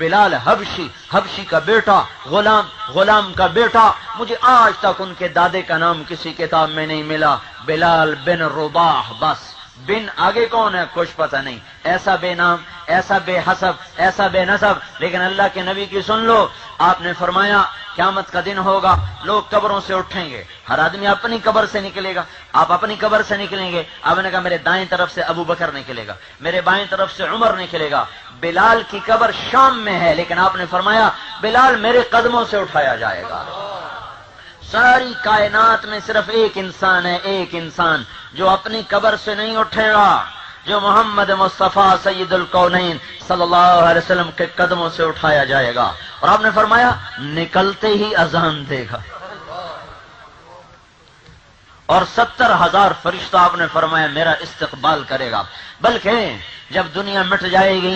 बिलाल हबशी, हबशी का बेटा, गुलाम, गुलाम का बेटा। मुझे आज तक उनके दादे का नाम किसी किताब में नहीं मिला। बिलाल बिन रुबाह, बस बिन आगे कौन है कुछ पता नहीं। ऐसा बेनाम, ऐसा बेहसब, ऐसा बेनसब। लेकिन अल्लाह के नबी की सुन लो, आपने फरमाया क़यामत का दिन होगा, लोग कब्रों से उठेंगे, हर आदमी अपनी कब्र से निकलेगा। आप अपनी कब्र से निकलेंगे। आपने कहा मेरे दाएं तरफ से अबू बकर निकलेगा, मेरे बाएं तरफ से उमर निकलेगा। बिलाल की कब्र शाम में है, लेकिन आपने फरमाया बिलाल मेरे कदमों से उठाया जाएगा। सारी कायनात में सिर्फ एक इंसान है, एक इंसान जो अपनी कब्र से नहीं उठेगा, जो मोहम्मद मुस्तफा सैयदुल कौनैन सल्लल्लाहु अलैहि वसल्लम के कदमों से उठाया जाएगा। और आपने फरमाया निकलते ही अजान देगा और 70,000 फरिश्ता आपने फरमाया मेरा इस्तकबाल करेगा। बल्कि जब दुनिया मिट जाएगी,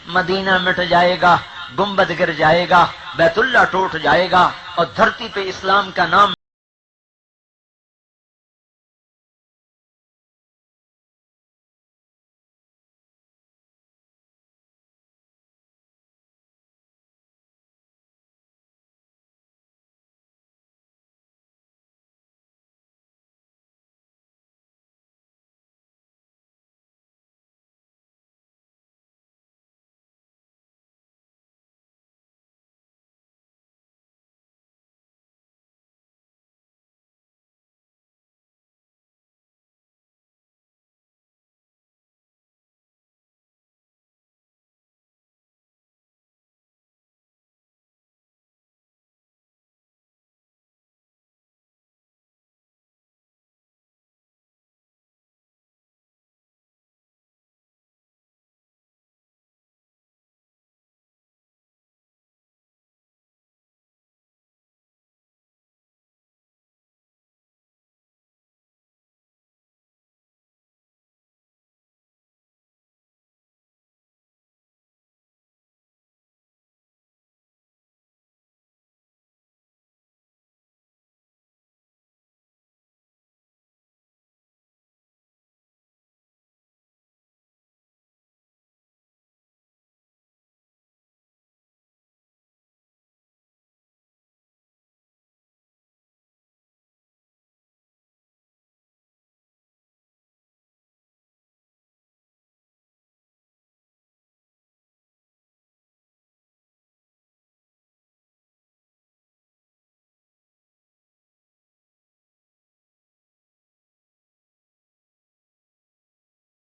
मदीना मिट जाएगा, गुंबद गिर जाएगा, बैतुल्ला टूट जाएगा और धरती पे इस्लाम का नाम